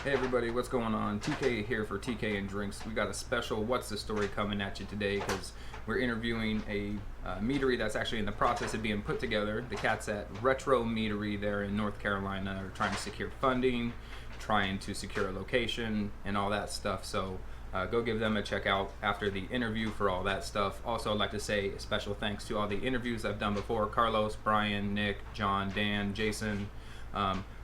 Hey everybody, what's going on? TK here for tkanddrinks. We got a special What's the Story coming at you today because we're interviewing a meadery that's actually in the process of being put together. The cats at Retro Meadery there in North Carolina are trying to secure funding, trying to secure a location, and all that stuff. So go give them a check out after the interview for all that stuff. Also, I'd like to say a special thanks to all the interviews I've done before. Carlos, Brian, Nick, John, Dan, Jason.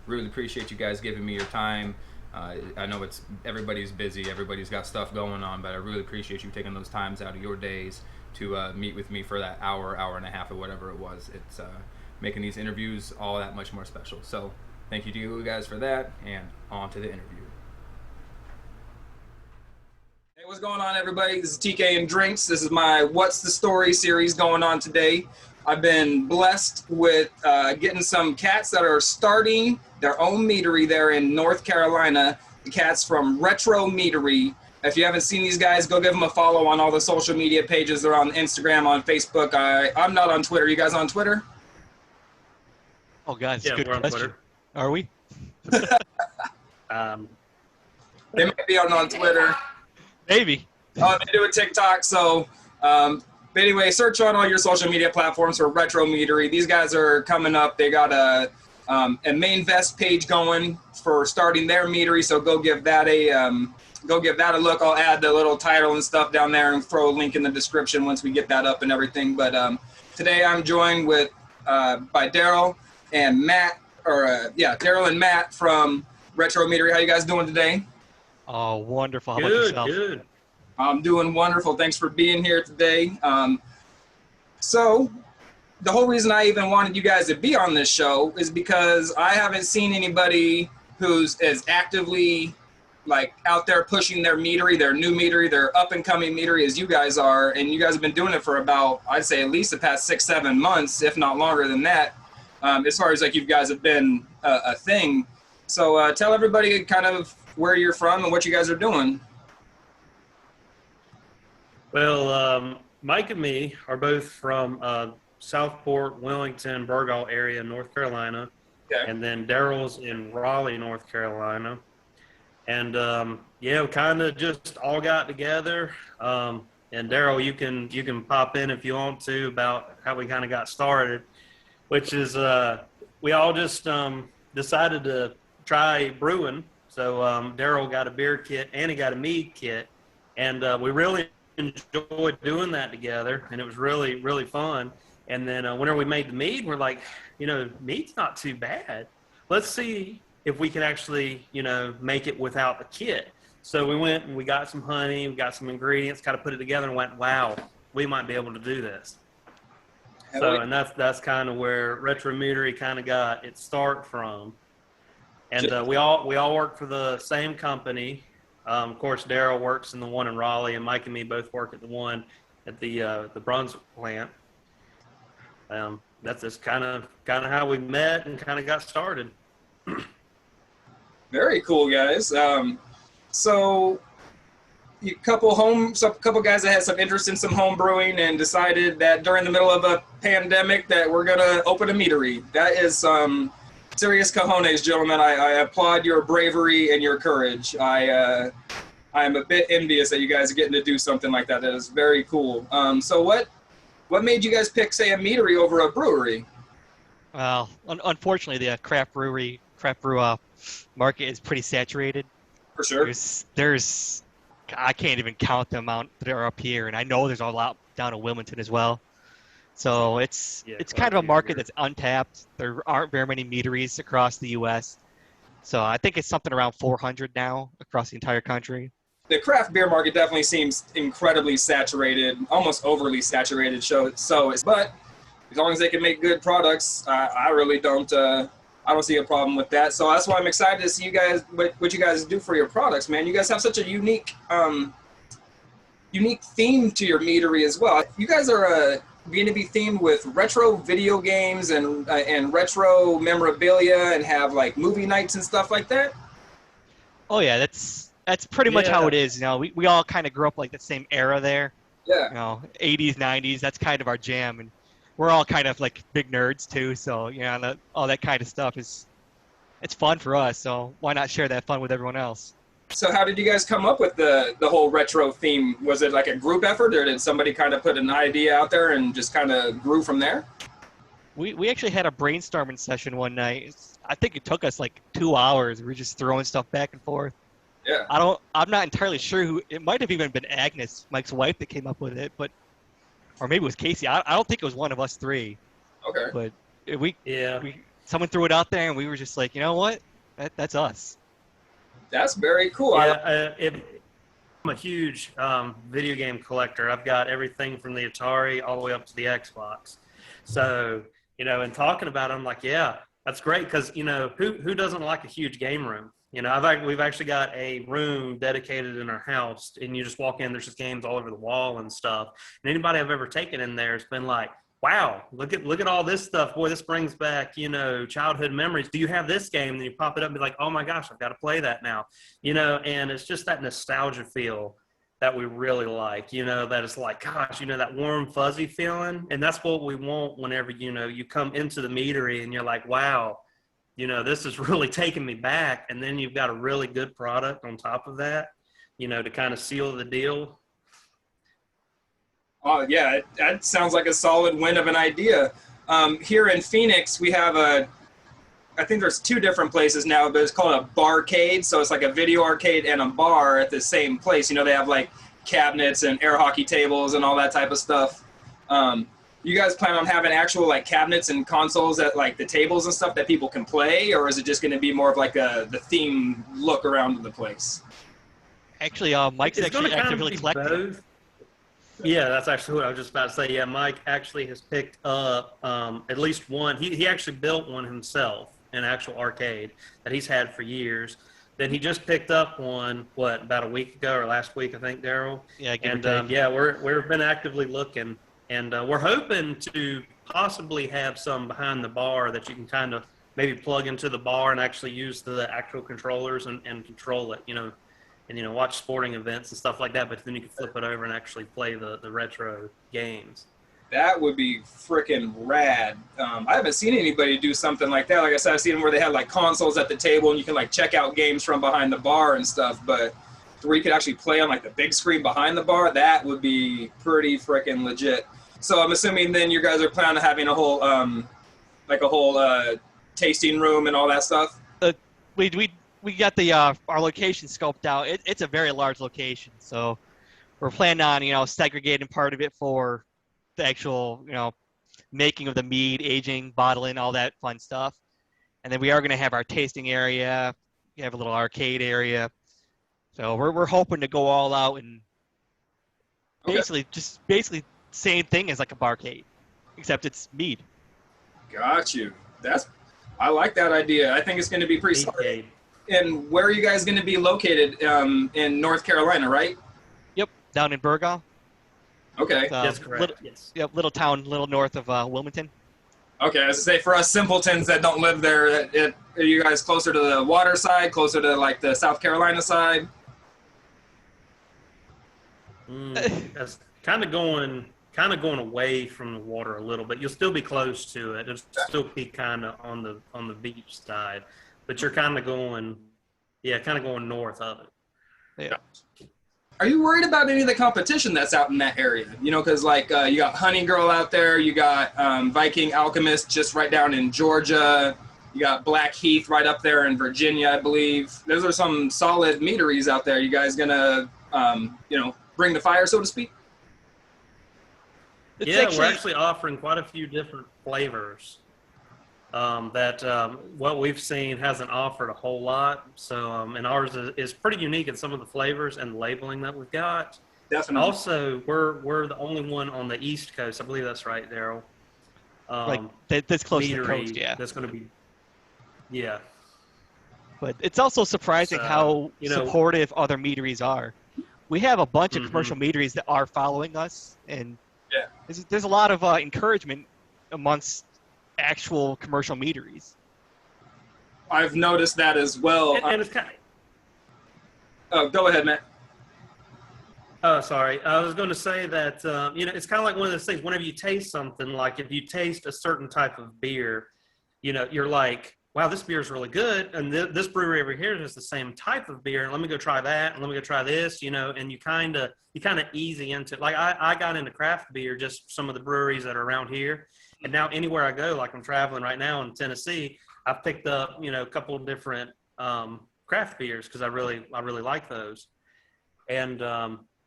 Really appreciate you guys giving me your time. I know everybody's busy, everybody's got stuff going on, but I really appreciate you taking those times out of your days to meet with me for that hour and a half or whatever it was. It's making these interviews all that much more special. So thank you to you guys for that, and on to the interview. Hey, what's going on, everybody? This is TK and Drinks. This is my What's the Story series going on today. I've been blessed with getting some cats that are starting their own meadery there in North Carolina. The cats from Retro Meadery. If you haven't seen these guys, go give them a follow on all the social media pages. They're on Instagram, on Facebook. I'm not on Twitter. You guys on Twitter? Oh, guys, yeah, good we're on question. Twitter. Are we? They might be on Twitter. Maybe. They do a TikTok. So, but anyway, search on all your social media platforms for Retro Meadery. These guys are coming up. They got a Mainvest page going for starting their meadery. So go give that a look. I'll add the little title and stuff down there and throw a link in the description once we get that up and everything. But today I'm joined with by Daryl and Matt, Daryl and Matt from Retro Meadery. How you guys doing today? Oh, wonderful. How about yourself? Good. I'm doing wonderful. Thanks for being here today. So the whole reason I even wanted you guys to be on this show is because I haven't seen anybody who's as actively like out there pushing their meadery, their new meadery, their up and coming meadery as you guys are. And you guys have been doing it for about, I'd say at least the past 6-7 months, if not longer than that, as far as like you guys have been a thing. So tell everybody kind of where you're from and what you guys are doing. Well, Mike and me are both from Southport, Wellington, Bergaw area, North Carolina. Okay. And then Daryl's in Raleigh, North Carolina. And, we kind of just all got together. And Daryl, you can pop in if you want to about how we kind of got started, which is we all just decided to try brewing. So Daryl got a beer kit and he got a mead kit. And we really enjoyed doing that together, and it was really, really fun. And then whenever we made the mead, we're like, mead's not too bad. Let's see if we can actually, make it without the kit. So we went and we got some honey, we got some ingredients, kind of put it together and went, wow, we might be able to do this. And that's kind of where Retro Meadery kind of got its start from. And we all work for the same company. Of course, Daryl works in the one in Raleigh, and Mike and me both work at the one at the Brunswick plant. That's just kind of how we met and kind of got started. Very cool, guys. So a couple guys that had some interest in some home brewing and decided that during the middle of a pandemic that we're gonna open a meadery. That is serious cojones, gentlemen. I applaud your bravery and your courage. I am a bit envious that you guys are getting to do something like that. That is very cool. So what made you guys pick, say, a meadery over a brewery? Well, unfortunately, the craft brew market is pretty saturated. For sure. There's I can't even count the amount that are up here, and I know there's a lot down in Wilmington as well. So it's kind of a market that's untapped. There aren't very many meaderies across the U.S. So I think it's something around 400 now across the entire country. The craft beer market definitely seems incredibly saturated, almost overly saturated. But as long as they can make good products, I really don't. I don't see a problem with that. So that's why I'm excited to see you guys what you guys do for your products, man. You guys have such a unique theme to your meadery as well. You guys are going to be themed with retro video games and retro memorabilia and have like movie nights and stuff like that. Oh yeah, that's pretty much how it is. We all kind of grew up like the same era there. Yeah. 80s, 90s. That's kind of our jam, and we're all kind of like big nerds too. So all that kind of stuff is it's fun for us, so why not share that fun with everyone else? So how did you guys come up with the whole retro theme? Was it like a group effort, or did somebody kind of put an idea out there and just kind of grew from there? We actually had a brainstorming session one night. I think it took us like 2 hours. We were just throwing stuff back and forth. Yeah. I'm not entirely sure who. It might have even been Agnes, Mike's wife, that came up with it, but or maybe it was Casey. I don't think it was one of us three. Okay. But Yeah. someone threw it out there, and we were just like, you know what? That's us. That's very cool. Yeah, I'm a huge video game collector. I've got everything from the Atari all the way up to the Xbox. So, and talking about it, I'm like, yeah, that's great because, who doesn't like a huge game room? We've actually got a room dedicated in our house, and you just walk in, there's just games all over the wall and stuff. And anybody I've ever taken in there has been like, wow, look at all this stuff. Boy, this brings back, childhood memories. Do you have this game? And then you pop it up and be like, oh my gosh, I've got to play that now. And it's just that nostalgia feel that we really like, that it's like, gosh, that warm, fuzzy feeling. And that's what we want whenever, you come into the meadery and you're like, wow, this is really taking me back. And then you've got a really good product on top of that, to kind of seal the deal. Oh, yeah, that sounds like a solid win of an idea. Here in Phoenix, we have I think there's two different places now, but it's called a barcade. So it's like a video arcade and a bar at the same place. They have like cabinets and air hockey tables and all that type of stuff. You guys plan on having actual like cabinets and consoles at like the tables and stuff that people can play, or is it just going to be more of like the theme look around the place? Actually, Mike's actually actively collecting. Both. Yeah, that's actually what I was just about to say. Yeah, Mike actually has picked up at least one. He actually built one himself, an actual arcade that he's had for years. Then he just picked up one, about a week ago or last week, I think, Daryl? Yeah, we've been actively looking, and we're hoping to possibly have some behind the bar that you can kind of maybe plug into the bar and actually use the actual controllers and control it, and watch sporting events and stuff like that, but then you can flip it over and actually play the retro games. That would be freaking rad. I haven't seen anybody do something like that. Like I said, I've seen them where they had like consoles at the table and you can like check out games from behind the bar and stuff, but where you could actually play on like the big screen behind the bar, that would be pretty freaking legit. So I'm assuming then you guys are planning on having a whole tasting room and all that stuff? We got the our location scoped out. It's a very large location, so we're planning on segregating part of it for the actual making of the mead, aging, bottling, all that fun stuff, and then we are going to have our tasting area. We have a little arcade area, so we're hoping to go all out and basically same thing as like a barcade, except it's mead. Got you. I like that idea. I think it's going to be pretty solid. And where are you guys going to be located? In North Carolina, right? Yep, down in Bergaw. Okay. That's correct. Yes. Yep, little town, little north of Wilmington. Okay, as I say, for us simpletons that don't live there, are you guys closer to the water side, closer to like the South Carolina side? That's kind of going away from the water a little bit. You'll still be close to it. It'll still be kind of on the beach side. But you're kind of going north of it. Yeah. Are you worried about any of the competition that's out in that area? Because like you got Honey Girl out there, you got Viking Alchemist just right down in Georgia, you got Black Heath right up there in Virginia, I believe. Those are some solid meaderies out there. You guys gonna bring the fire, so to speak? We're actually offering quite a few different flavors. What we've seen hasn't offered a whole lot. So, and ours is pretty unique in some of the flavors and the labeling that we've got. Definitely. Also, we're the only one on the East Coast. I believe that's right, Daryl. That's close to the coast, yeah. That's going to be, yeah. But it's also surprising how supportive other meaderies are. We have a bunch of commercial meaderies that are following us, and there's a lot of encouragement amongst actual commercial meaderies. I've noticed that as well. And it's kind of... Oh, go ahead, Matt. Oh, sorry. I was going to say that, it's kind of like one of those things. Whenever you taste something, like if you taste a certain type of beer, you're like, wow, this beer is really good. And this brewery over here is the same type of beer. And let me go try that. And let me go try this, you know, and you kind of easy into it. Like I got into craft beer, just some of the breweries that are around here. And now anywhere I go, like I'm traveling right now in Tennessee, I've picked up, you know, a couple of different craft beers because I really like those. And,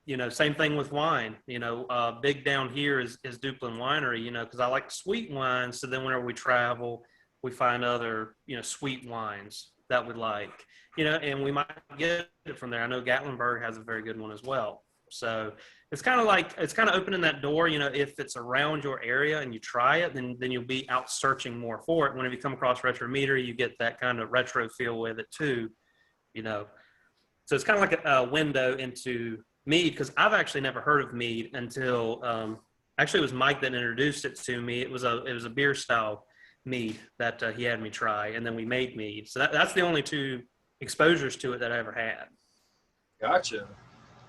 you know, same thing with wine. You know, big down here is Duplin Winery, you know, because I like sweet wines. So then whenever we travel, we find other, you know, sweet wines that we like, you know, and we might get it from there. I know Gatlinburg has a very good one as well. So it's kind of opening that door, you know, if it's around your area and you try it, then you'll be out searching more for it. Whenever you come across Retro Meadery, you get that kind of retro feel with it too, you know. So it's kind of like a window into Mead, because I've actually never heard of Mead until actually it was Mike that introduced it to me. It was a beer style Mead that he had me try, and then we made Mead. So that's the only two exposures to it that I ever had. Gotcha.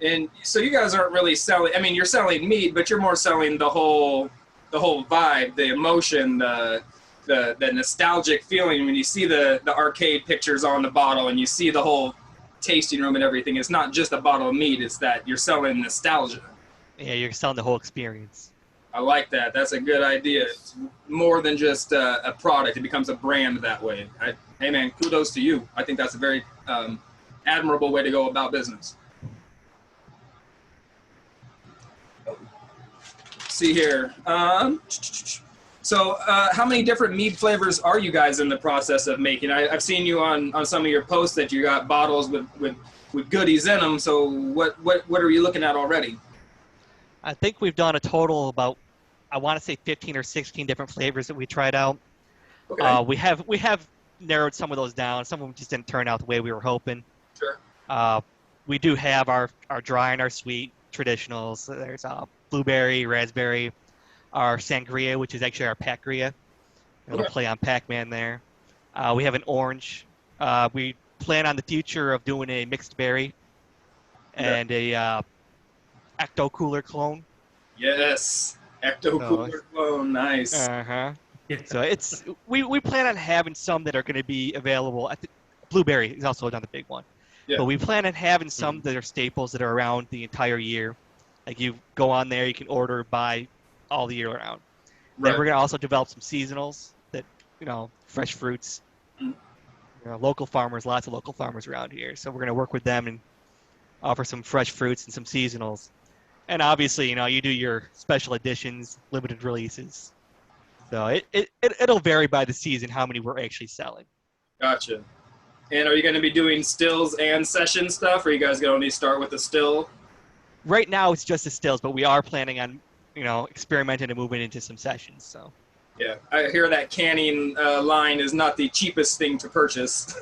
And so you guys aren't really selling, I mean, you're selling Mead, but you're more selling the whole vibe, the emotion, the nostalgic feeling when you see the arcade pictures on the bottle and you see the whole tasting room and everything. It's not just a bottle of Mead, it's that you're selling nostalgia. Yeah, you're selling the whole experience. I like that. That's a good idea. It's more than just a product. It becomes a brand that way. Hey, man, kudos to you. I think that's a very admirable way to go about business. See here. So how many different mead flavors are you guys in the process of making? I've seen you on some of your posts that you got bottles with goodies in them. So what are you looking at already? I think we've done a total of about, I want to say 15 or 16 different flavors that we tried out. Okay. We have narrowed some of those down. Some of them just didn't turn out the way we were hoping. Sure. We do have our dry and our sweet traditionals. There's blueberry, raspberry, our sangria, which is actually our Packria. It'll play on Pac-Man there. We have an orange. We plan on the future of doing a mixed berry and a Ecto Cooler clone. Yes, Ecto Cooler clone, nice. So we plan on having some that are going to be available at the blueberry is also another big one. Yeah. But we plan on having some that are staples that are around the entire year. Like you go on there, you can order buy all the year round. Right. Then we're going to also develop some seasonals that, you know, fresh fruits. You know, local farmers, lots of local farmers around here. So we're going to work with them and offer some fresh fruits and some seasonals. And obviously, you know, you do your special editions, limited releases. So it'll vary by the season how many we're actually selling. Gotcha. And are you going to be doing stills and session stuff, or are you guys going to only start with the still? Right now, it's just the stills, but we are planning on, you know, experimenting and moving into some sessions. So. Yeah, I hear that canning line is not the cheapest thing to purchase.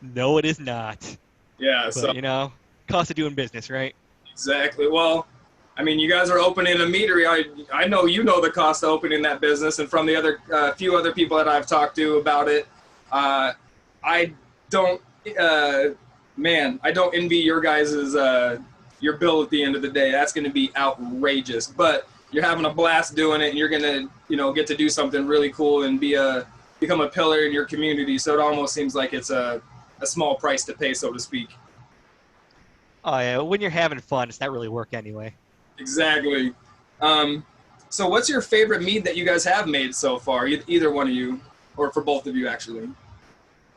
No, it is not. Yeah, but, so you know, cost of doing business, right? Exactly. Well, I mean, you guys are opening a meadery. I know you know the cost of opening that business, and from the other few other people that I've talked to about it, I don't, I don't envy your guys's your bill at the end of the day. That's going to be outrageous. But you're having a blast doing it, and you're going to, you know, get to do something really cool and become a pillar in your community. So it almost seems like it's a small price to pay, so to speak. Oh yeah, when you're having fun, it's not really work anyway. Exactly. So what's your favorite mead that you guys have made so far? Either one of you, or for both of you, actually.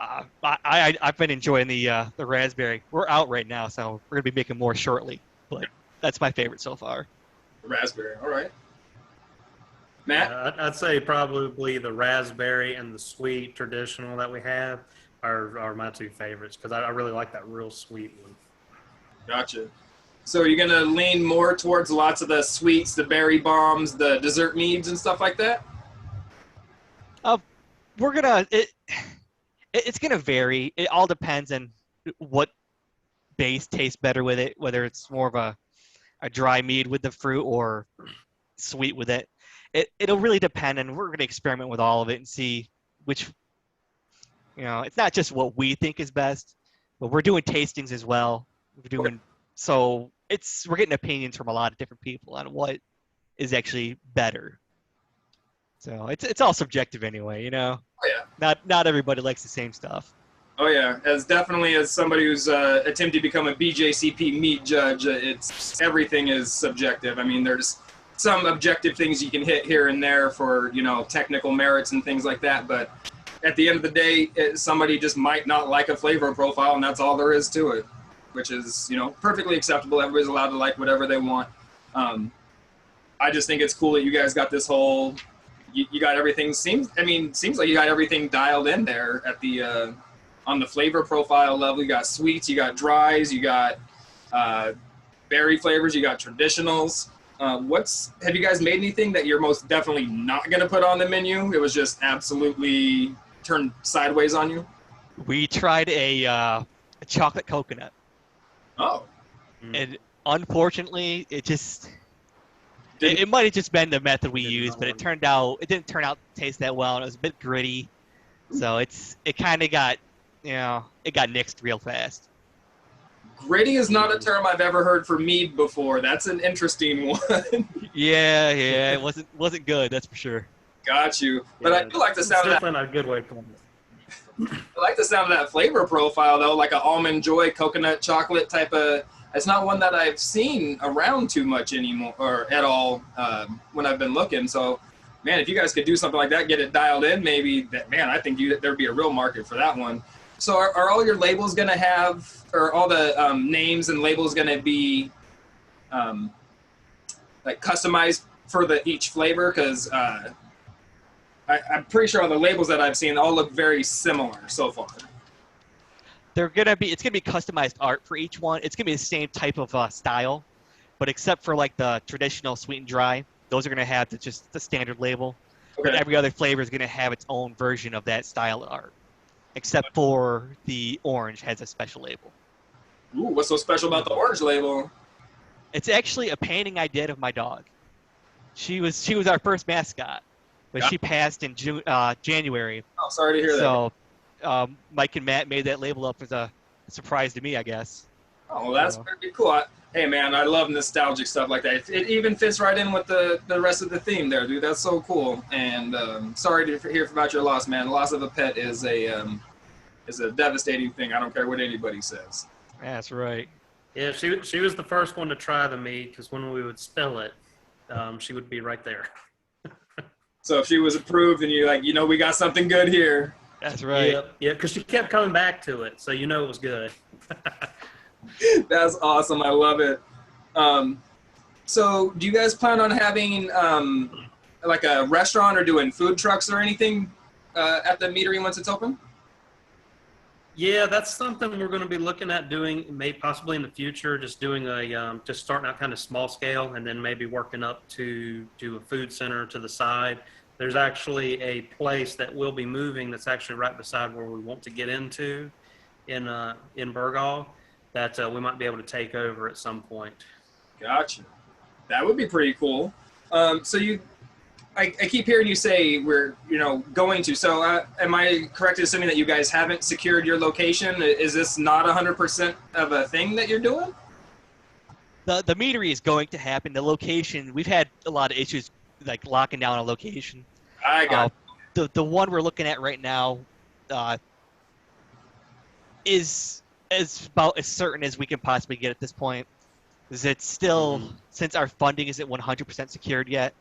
I've been enjoying the raspberry. We're out right now, so we're gonna be making more shortly. But that's my favorite so far. The raspberry. All right. Matt? I'd say probably the raspberry and the sweet traditional that we have are my two favorites, because I really like that real sweet one. Gotcha. So are you going to lean more towards lots of the sweets, the berry bombs, the dessert meads and stuff like that? We're going to it's going to vary. It all depends on what base tastes better with it, whether it's more of a dry mead with the fruit or sweet with it. It'll really depend, and we're going to experiment with all of it and see which, you know, it's not just what we think is best, but we're doing tastings as well. So we're getting opinions from a lot of different people on what is actually better. So it's all subjective anyway, you know. Oh yeah. Not everybody likes the same stuff. Oh yeah, as definitely as somebody who's attempting to become a BJCP meat judge, it's everything is subjective. I mean, there's some objective things you can hit here and there for, you know, technical merits and things like that, but at the end of the day, somebody just might not like a flavor profile, and that's all there is to it, which is, you know, perfectly acceptable. Everybody's allowed to like whatever they want. I just think it's cool that you guys got this whole, you got everything, seems like you got everything dialed in there at the, on the flavor profile level. You got sweets, you got dries, you got berry flavors, you got traditionals. Have you guys made anything that you're most definitely not going to put on the menu? It was just absolutely turned sideways on you? We tried a chocolate coconut. Oh. And unfortunately, it might have just been the method we used, but it didn't turn out to taste that well, and it was a bit gritty. So it kind of got, you know, it got nixed real fast. Gritty is not a term I've ever heard for mead before. That's an interesting one. Yeah, it wasn't good, that's for sure. Got you. But I do like the sound of that. Definitely not a good way to put it. I like the sound of that flavor profile though, like an almond joy coconut chocolate type of. It's not one that I've seen around too much anymore, or at all, when I've been looking. So, man, if you guys could do something like that, get it dialed in, maybe. I think there'd be a real market for that one. So, are all your labels gonna have, or all the names and labels gonna be, like customized for each flavor? Because I'm pretty sure all the labels that I've seen all look very similar so far. It's gonna be customized art for each one. It's gonna be the same type of style, but except for like the traditional sweet and dry, those are gonna have just the standard label. Okay. But every other flavor is gonna have its own version of that style of art, except for the orange has a special label. Ooh, what's so special about the orange label? It's actually a painting I did of my dog. She was our first mascot, but she passed in January. Oh, sorry to hear that. So Mike and Matt made that label up as a surprise to me, I guess. Oh, well, that's pretty cool. Hey, man, I love nostalgic stuff like that. It even fits right in with the rest of the theme there, dude. That's so cool. And sorry to hear about your loss, man. Loss of a pet is a devastating thing. I don't care what anybody says. That's right. Yeah, she was the first one to try the mead, because when we would spill it, she would be right there. So if she was approved and you're like, you know, we got something good here. That's right. Yeah, because she kept coming back to it, so you know it was good. That's awesome. I love it. So do you guys plan on having like a restaurant or doing food trucks or anything at the meadery once it's open? Yeah, that's something we're going to be looking at doing, maybe possibly in the future, just doing just starting out kind of small scale and then maybe working up to do a food center to the side. There's actually a place that we'll be moving that's actually right beside where we want to get into in Bergaw that we might be able to take over at some point. Gotcha. That would be pretty cool. So I keep hearing you say we're, going to. So am I correct in assuming that you guys haven't secured your location? Is this not 100% of a thing that you're doing? The meadery is going to happen. The location, we've had a lot of issues like locking down a location. I got the one we're looking at right now is about as certain as we can possibly get at this point. Is it's still, since our funding isn't 100% secured yet,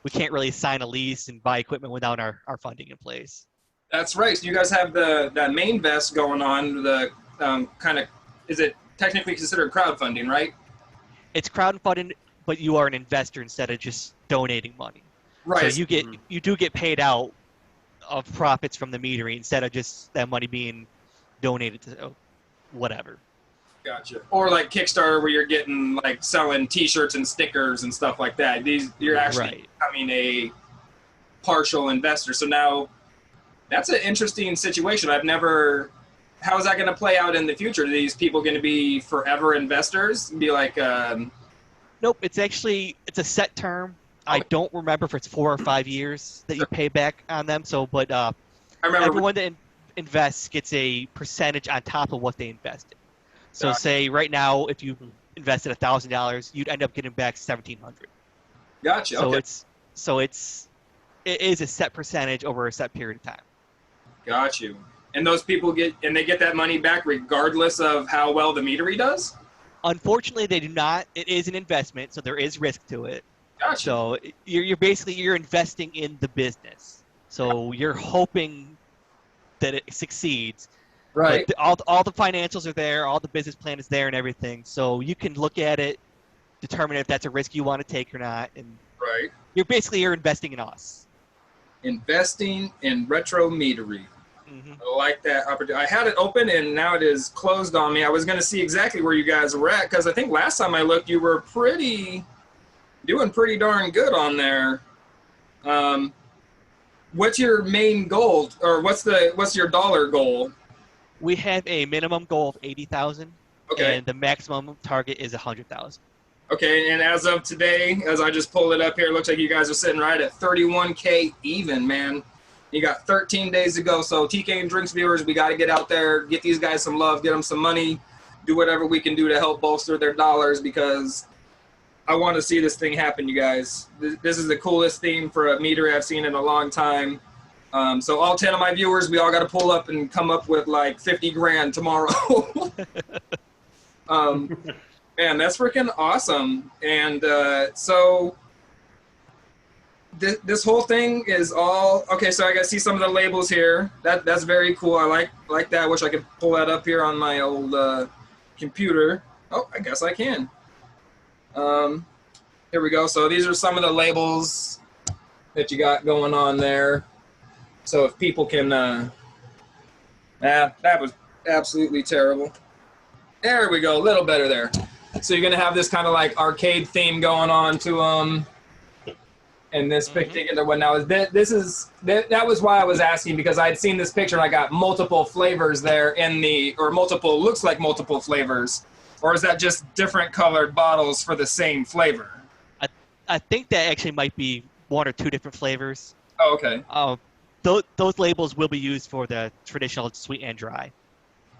we can't really sign a lease and buy equipment without our funding in place. That's right. So you guys have that Mainvest going on. The kind of, is it technically considered crowdfunding, right? It's crowdfunding, but you are an investor instead of just donating money. Right. So you do get paid out of profits from the meadery instead of just that money being donated to whatever. Gotcha. Or like Kickstarter, where you're getting like selling T-shirts and stickers and stuff like that. You're actually becoming a partial investor. So now that's an interesting situation. How is that going to play out in the future? Are these people going to be forever investors? Be like, Nope. It's a set term. I don't remember if it's 4 or 5 years that you pay back on them. So, but I remember everyone that invests gets a percentage on top of what they invested. So say right now, if you invested $1,000, you'd end up getting back $1,700. Gotcha. So okay. it's it is a set percentage over a set period of time. Got you. And those people get that money back regardless of how well the meadery does? Unfortunately, they do not. It is an investment, so there is risk to it. Gotcha. So you're basically investing in the business. So you're hoping that it succeeds. Right. But all the financials are there, all the business plan is there, and everything. So you can look at it, determine if that's a risk you want to take or not, and Right. you're investing in us. Investing in Retro Meadery. Mm-hmm. I like that opportunity. I had it open and now it is closed on me. I was going to see exactly where you guys were at because I think last time I looked, you were doing pretty darn good on there. What's your main goal, or what's your dollar goal? We have a minimum goal of 80,000, Okay. and the maximum target is 100,000. Okay, and as of today, as I just pulled it up here, it looks like you guys are sitting right at 31K even, man. You got 13 days to go. So TK and Drinks viewers, we got to get out there, get these guys some love, get them some money, do whatever we can do to help bolster their dollars because I want to see this thing happen, you guys. This is the coolest theme for a meadery I've seen in a long time. So all 10 of my viewers, we all got to pull up and come up with like 50 grand tomorrow. Man, that's freaking awesome. And so this whole thing is all okay. So I got to see some of the labels here. That's very cool. I like that. I wish I could pull that up here on my old computer. Oh, I guess I can. Here we go. So these are some of the labels that you got going on there. So if people can, that was absolutely terrible. There we go. A little better there. So you're gonna have this kind of like arcade theme going on to and this particular one now is that was why I was asking because I'd seen this picture and I got multiple flavors there looks like multiple flavors, or is that just different colored bottles for the same flavor? I think that actually might be one or two different flavors. Oh, okay. Those labels will be used for the traditional sweet and dry.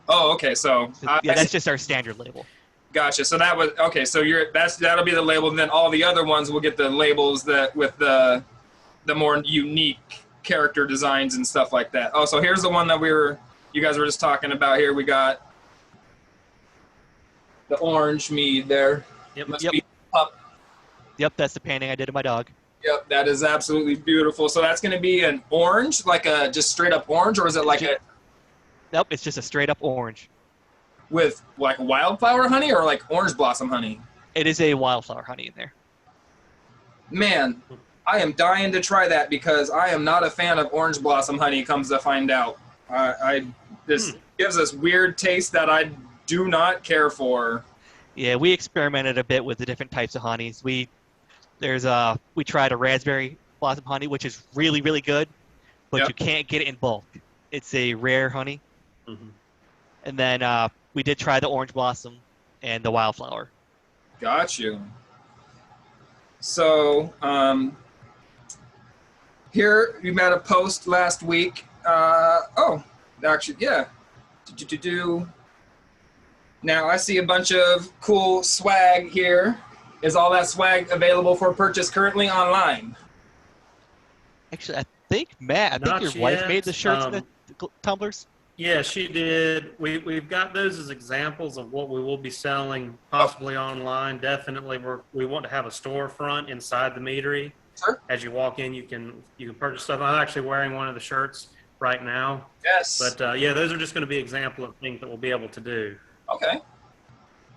Oh, okay. So yeah, that's just our standard label. Gotcha. So that was okay. So that'll be the label, and then all the other ones will get the labels that with the more unique character designs and stuff like that. Oh, so here's the one that you guys were just talking about. Here we got the orange mead there. Yep. Must be up. Yep, that's the painting I did of my dog. Yep, that is absolutely beautiful. So that's going to be an orange, like a just straight up orange, or is it like a? Nope, it's just a straight up orange. With like wildflower honey or like orange blossom honey? It is a wildflower honey in there. Man, I am dying to try that because I am not a fan of orange blossom honey, comes to find out. This gives us weird taste that I do not care for. Yeah, we experimented a bit with the different types of honeys. We tried a raspberry blossom honey, which is really, really good, but you can't get it in bulk. It's a rare honey. Mm-hmm. And then we did try the orange blossom and the wildflower. Got you. So here you made a post last week. Actually, yeah. Now I see a bunch of cool swag here. Is all that swag available for purchase currently online? Actually, I think your wife made the shirts and the tumblers. Yeah, she did. We've got those as examples of what we will be selling possibly online. Definitely, we want to have a storefront inside the meadery. Sure. As you walk in, you can purchase stuff. I'm actually wearing one of the shirts right now. Yes. But yeah, those are just going to be example of things that we'll be able to do. Okay.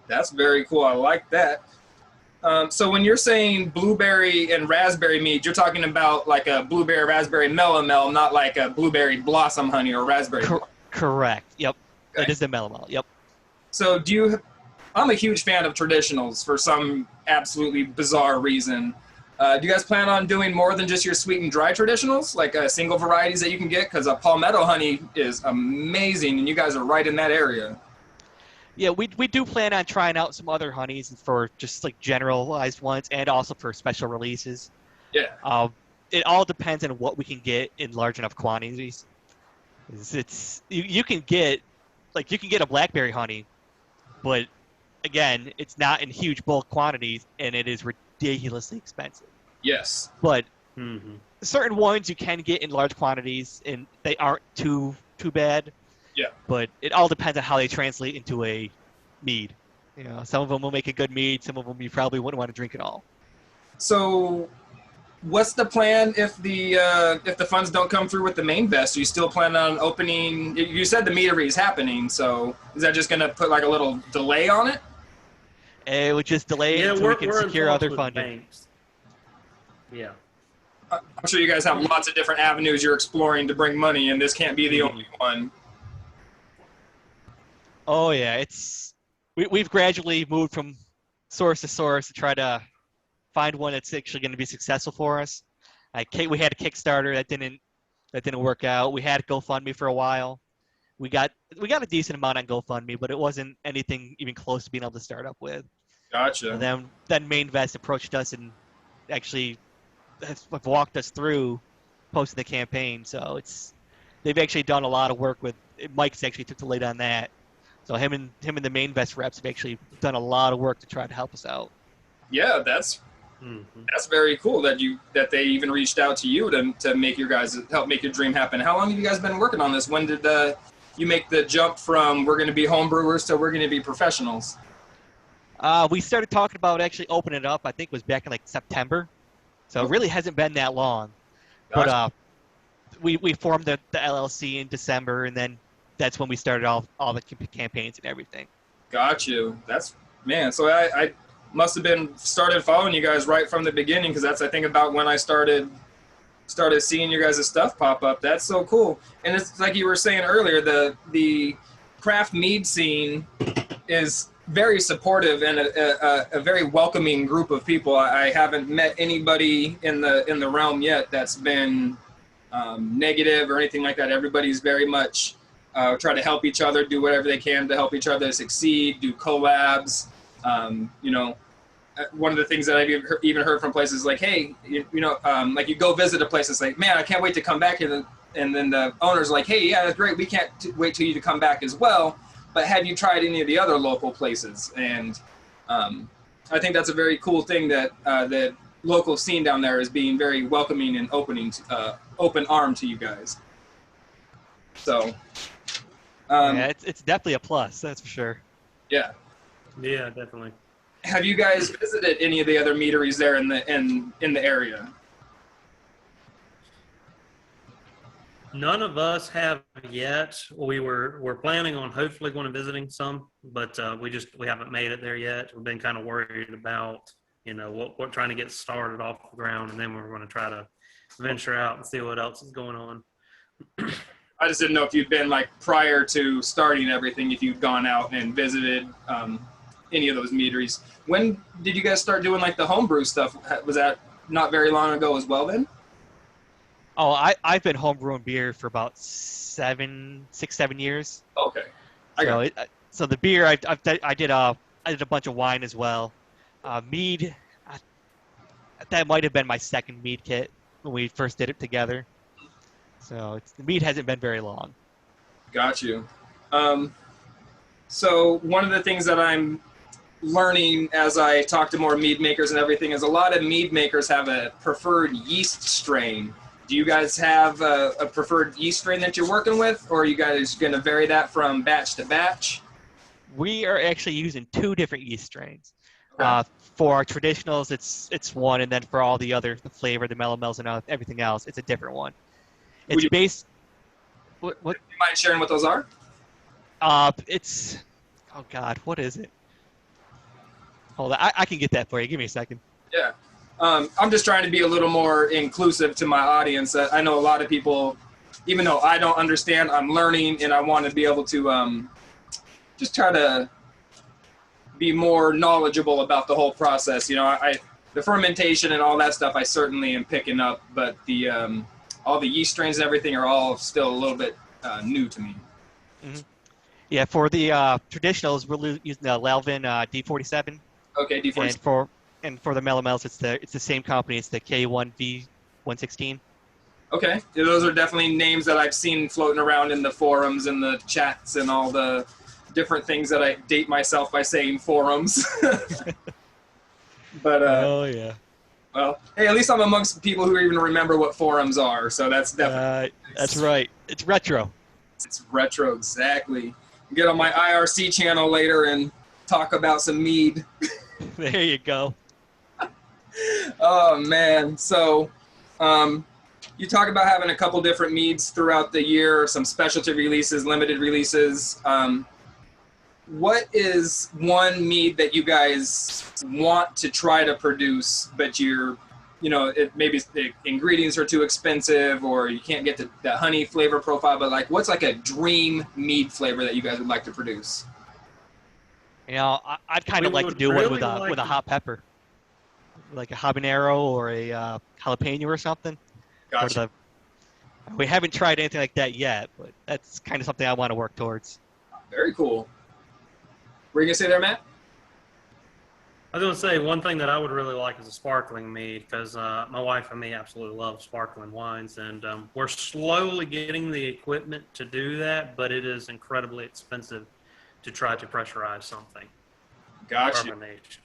That's very cool. I like that. So when you're saying blueberry and raspberry mead, you're talking about like a blueberry raspberry melomel, not like a blueberry blossom honey or raspberry. Correct. Yep. Okay. It is the melomel. Yep. So I'm a huge fan of traditionals for some absolutely bizarre reason. Do you guys plan on doing more than just your sweet and dry traditionals, like single varieties that you can get? Because palmetto honey is amazing, and you guys are right in that area. Yeah, we do plan on trying out some other honeys for just like generalized ones and also for special releases. Yeah. It all depends on what we can get in large enough quantities. You can get a blackberry honey, but again, it's not in huge bulk quantities and it is ridiculously expensive. Yes. But certain wines you can get in large quantities, and they aren't too bad. Yeah. But it all depends on how they translate into a mead. Some of them will make a good mead. Some of them you probably wouldn't want to drink at all. So, what's the plan if the funds don't come through with the Mainvest? Are you still planning on opening? You said the meadery is happening, so is that just going to put like a little delay on it? It would just delay it until we can secure other funding. Banks. Yeah. I'm sure you guys have lots of different avenues you're exploring to bring money, and this can't be the only one. Oh yeah, we've gradually moved from source to source to try to find one that's actually going to be successful for us. We had a Kickstarter that didn't work out. We had GoFundMe for a while. We got a decent amount on GoFundMe, but it wasn't anything even close to being able to start up with. Gotcha. And then Mainvest approached us and actually have walked us through posting the campaign. So they've actually done a lot of work with Mike's actually took the lead on that. So him and the Mainvest reps have actually done a lot of work to try to help us out. Yeah, that's very cool that they even reached out to you to make help make your dream happen. How long have you guys been working on this? When did you make the jump from we're going to be home brewers to we're going to be professionals? We started talking about actually opening it up. I think it was back in like September, so it really hasn't been that long. Gotcha. But we formed the LLC in December, and then that's when we started all the campaigns and everything. Got you. So I must have started following you guys right from the beginning, because that's I think about when I started seeing you guys' stuff pop up. That's so cool. And it's like you were saying earlier, the craft mead scene is very supportive and a very welcoming group of people. I haven't met anybody in the realm yet that's been negative or anything like that. Everybody's very much try to help each other, do whatever they can to help each other succeed, do collabs. One of the things that I've even heard from places like, hey, like you go visit a place, it's like, man, I can't wait to come back here. And then the owner's like, hey, yeah, that's great. We can't wait till you to come back as well. But have you tried any of the other local places? And I think that's a very cool thing that the local scene down there is being very welcoming and open arm to you guys. So, yeah, it's definitely a plus, that's for sure. Yeah. Yeah, definitely. Have you guys visited any of the other meaderies there in the area? None of us have yet. We're planning on hopefully going and visiting some, but we haven't made it there yet. We've been kind of worried about what trying to get started off the ground, and then we're going to try to venture out and see what else is going on. I just didn't know if you'd been like prior to starting everything, if you'd gone out and visited any of those meaderies. When did you guys start doing like the homebrew stuff? Was that not very long ago as well then? Oh, I've been homebrewing beer for about 7 years. Okay. So the beer I did a bunch of wine as well. Mead, that might have been my second mead kit when we first did it together. So the mead hasn't been very long. Got you. So one of the things that I'm learning as I talk to more mead makers and everything is a lot of mead makers have a preferred yeast strain. Do you guys have a preferred yeast strain that you're working with, or are you guys going to vary that from batch to batch? We are actually using 2 different yeast strains. Okay. For our traditionals, it's one, and then for all the flavor, the mellows, and everything else, it's a different one. It's based. What? Do you mind sharing what those are? It's. Oh God, what is it? Hold on, I can get that for you. Give me a second. Yeah. I'm just trying to be a little more inclusive to my audience. I know a lot of people, even though I don't understand, I'm learning, and I want to be able to just try to be more knowledgeable about the whole process. The fermentation and all that stuff, I certainly am picking up, but all the yeast strains and everything are all still a little bit new to me. Mm-hmm. Yeah, for the traditionals, we're using the Lalvin D47. Okay, D47. And for the mellows, it's the same company. It's the K1V116. Okay, those are definitely names that I've seen floating around in the forums and the chats and all the different things that I date myself by saying forums. But oh yeah. Well, hey, at least I'm amongst people who even remember what forums are, so that's definitely That's right. It's retro. it's retro, exactly. Get on my IRC channel later and talk about some mead. There you go. Oh man, so you talk about having a couple different meads throughout the year, some specialty releases, limited releases. What is one mead that you guys want to try to produce, but maybe the ingredients are too expensive or you can't get that honey flavor profile, but like what's like a dream mead flavor that you guys would like to produce? I'd kind of We like to would do one really with like a to- hot pepper, like a habanero or a jalapeno or something. Gotcha. We haven't tried anything like that yet, but that's kind of something I want to work towards. Very cool. What were you gonna say there, Matt? I was going to say one thing that I would really like is a sparkling mead because my wife and me absolutely love sparkling wines, and we're slowly getting the equipment to do that, but it is incredibly expensive to try to pressurize something. Gotcha. Carbonation.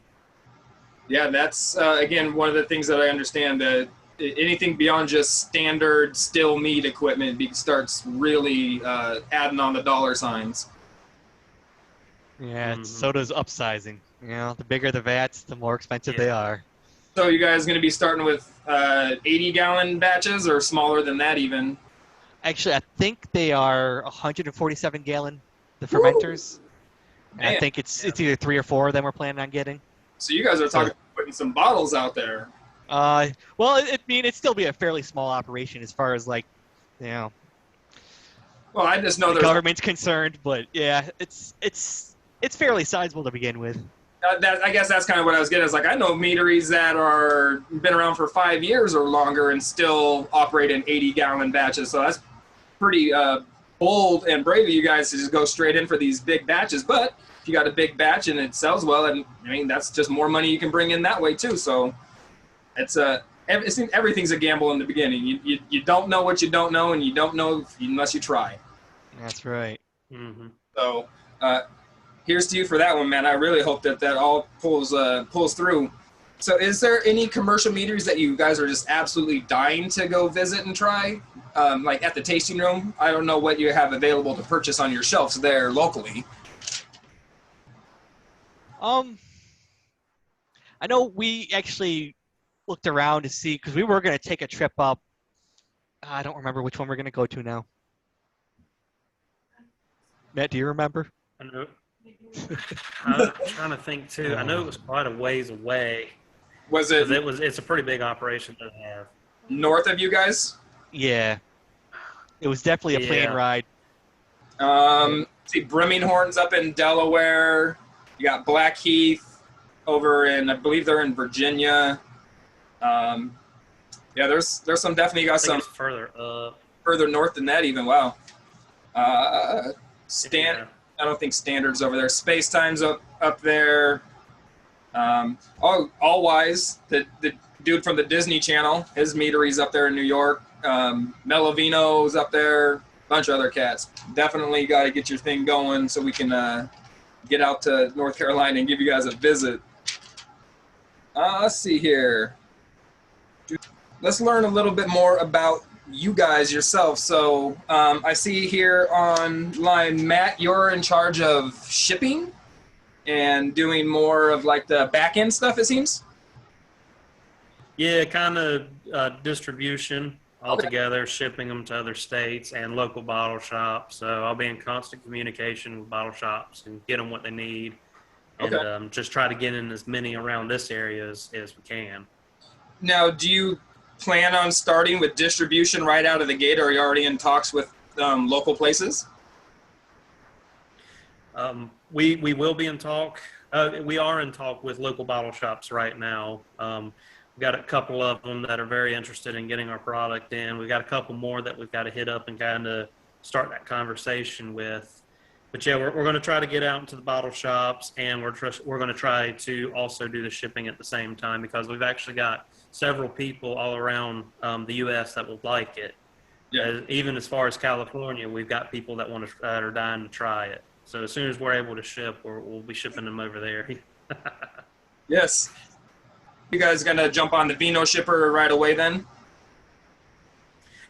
Yeah, that's again one of the things that I understand that anything beyond just standard still mead equipment starts really adding on the dollar signs. Yeah, so does upsizing. The bigger the vats, the more expensive they are. So you guys going to be starting with 80-gallon batches or smaller than that even? Actually, I think they are 147 gallon, the fermenters. And I think it's either 3 or 4 of them we're planning on getting. So you guys are talking about putting some bottles out there. Well, it'd still be a fairly small operation as far as like, Well, I just know the government's concerned, but yeah, it's fairly sizable to begin with. I guess that's kind of what I was getting. Is like I know meaderies that are been around for 5 years or longer and still operate in 80-gallon batches. So that's pretty bold and brave of you guys to just go straight in for these big batches. But if you got a big batch and it sells well, and I mean that's just more money you can bring in that way too. So it's everything's a gamble in the beginning. You don't know what you don't know, and you don't know unless you try. That's right. Mm-hmm. So here's to you for that one, man. I really hope that all pulls through. So is there any commercial meaderies that you guys are just absolutely dying to go visit and try? Like at the tasting room? I don't know what you have available to purchase on your shelves there locally. I know we actually looked around to see, because we were going to take a trip up. I don't remember which one we're going to go to now. Matt, do you remember? I know. I'm trying to think too. I know it was quite a ways away. Was it? It's a pretty big operation to have. North of you guys? Yeah. It was definitely a plane ride. See, Brimminghorn's up in Delaware. You got Blackheath over in, I believe they're in Virginia. Yeah, there's some definitely got some further north than that even. Wow. I don't think Standard's over there. Space Time's up there. All Wise, the dude from the Disney Channel, his meadery's up there in New York. Melovino's up there. Bunch of other cats. Definitely got to get your thing going so we can get out to North Carolina and give you guys a visit. Let's see here. Let's learn a little bit more about you guys yourself. So I see here online, Matt, you're in charge of shipping and doing more of like the back end stuff, it seems. Yeah, kind of distribution altogether, shipping them to other states and local bottle shops. So I'll be in constant communication with bottle shops and get them what they need, and just try to get in as many around this area as we can. Now, do you plan on starting with distribution right out of the gate, or are you already in talks with local places? We will be in talk. We are in talk with local bottle shops right now. We've got a couple of them that are very interested in getting our product in. We've got a couple more that we've got to hit up and kind of start that conversation with. But yeah, we're going to try to get out into the bottle shops, and we're going to try to also do the shipping at the same time, because we've actually got several people all around the U.S. that will like it. Yeah. Even as far as California, we've got people that that are dying to try it. So as soon as we're able to ship, we'll be shipping them over there. Yes. You guys gonna jump on the Vino shipper right away then?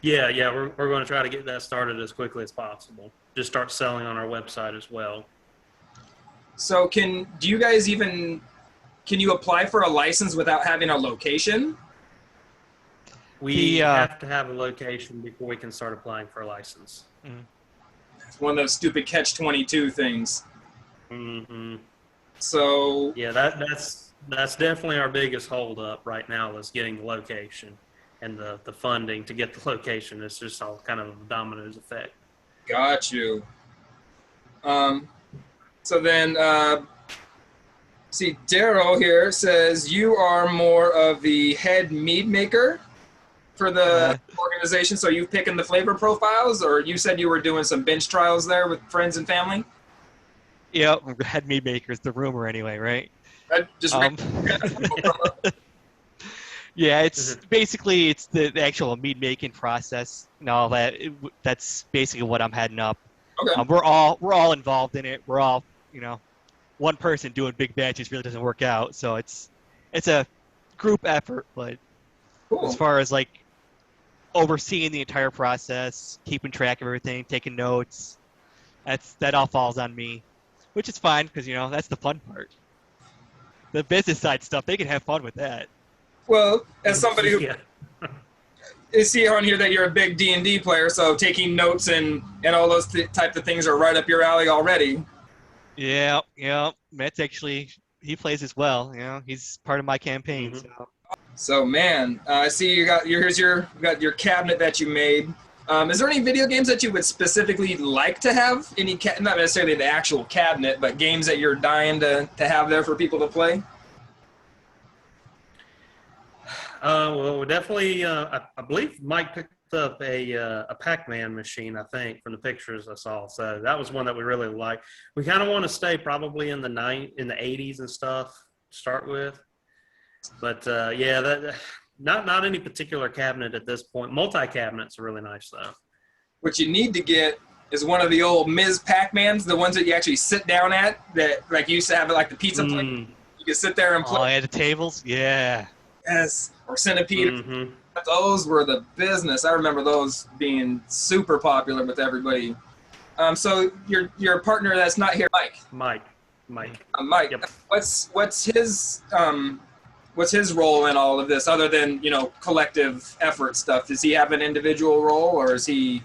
Yeah, we're going to try to get that started as quickly as possible. Just start selling on our website as well. So can you apply for a license without having a location? We have to have a location before we can start applying for a license. It's one of those stupid catch-22 things. Mm-hmm. So yeah, that's definitely our biggest holdup right now is getting the location and the funding to get the location. It's just all kind of a dominoes effect. got you. So then, see, Daryl here says you are more of the head mead maker for the organization. So you picking the flavor profiles, or you said you were doing some bench trials there with friends and family? Yep, head mead maker is the rumor anyway, right? Yeah, it's basically it's the actual mead making process and all that. That's basically what I'm heading up. Okay. We're all involved in it. We're all, one person doing big batches really doesn't work out. So it's a group effort, but Cool. as far as like overseeing the entire process, keeping track of everything, taking notes, that all falls on me, which is fine because that's the fun part. The business side stuff, they can have fun with that. Well, as somebody who Yeah. I see on here that you're a big D&D player, so taking notes and all those type of things are right up your alley already. Yeah. Matt's actually, he plays as well. He's part of my campaign. Mm-hmm. So. Man, I see you got your cabinet that you made. Is there any video games that you would specifically like to have? Not necessarily the actual cabinet, but games that you're dying to have there for people to play? Well, definitely. I believe Mike picked up a Pac-Man machine. I think from the pictures I saw. So that was one that we really liked. We kind of want to stay probably in the 80s and stuff to start with. But not any particular cabinet at this point. Multi cabinets are really nice though. What you need to get is one of the old Ms. Pac-Mans, the ones that you actually sit down at. That like you used to have it like the pizza plate. You could sit there and play. Oh, yeah, the tables. Yeah. Yes, or Centipede. Mm-hmm. Those were the business. I remember those being super popular with everybody. So your partner that's not here, Mike. Mike. Mike. Yep. What's his role in all of this, other than collective effort stuff? Does he have an individual role, or is he?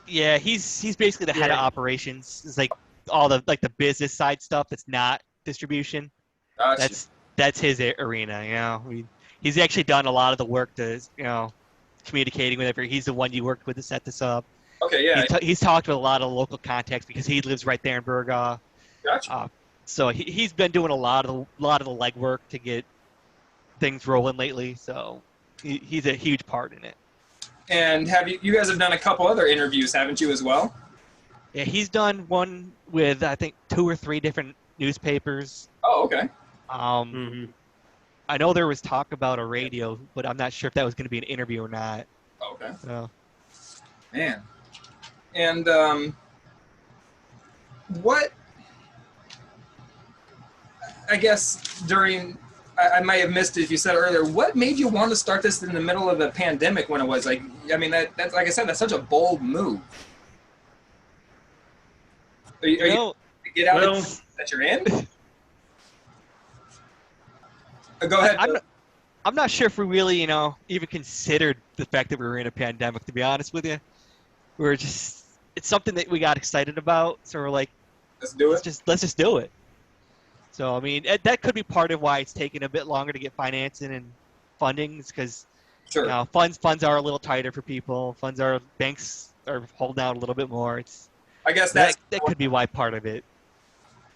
Yeah, he's basically the head of operations. It's like all the business side stuff that's not distribution. Gotcha. That's his arena. He's actually done a lot of the work to, communicating with everyone. He's the one you worked with to set this up. Okay, yeah. He's talked with a lot of local contacts because he lives right there in Bergaw. Gotcha. So he's been doing a lot of the legwork to get things rolling lately. So he's a huge part in it. And you guys have done a couple other interviews, haven't you, as well? Yeah, he's done one with I think 2 or 3 different newspapers. Oh, okay. I know there was talk about a radio, but I'm not sure if that was going to be an interview or not. Okay. So. Man. And what, I guess I might have missed it if you said it earlier, what made you want to start this in the middle of the pandemic when it was like, I mean, that's like I said, that's such a bold move. Are you to get out of that you're in? Go ahead. I'm not sure if we really, even considered the fact that we were in a pandemic, to be honest with you. It's something that we got excited about. So we're like, let's do it. Let's just do it. So, I mean, that could be part of why it's taking a bit longer to get financing and funding, because sure. Funds are a little tighter for people. Banks are holding out a little bit more. I guess that could be why part of it.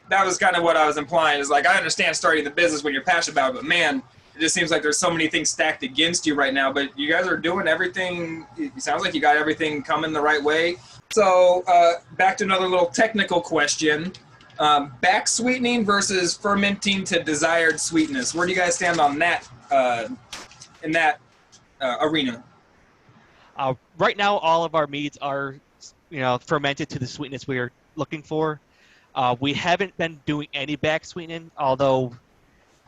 That was kind of what I was implying. Is like, I understand starting the business when you're passionate about it, but man, it just seems like there's so many things stacked against you right now. But you guys are doing everything. It sounds like you got everything coming the right way. So back to another little technical question. Back sweetening versus fermenting to desired sweetness. Where do you guys stand on that in that arena? Right now, all of our meads are, fermented to the sweetness we are looking for. We haven't been doing any back sweetening, although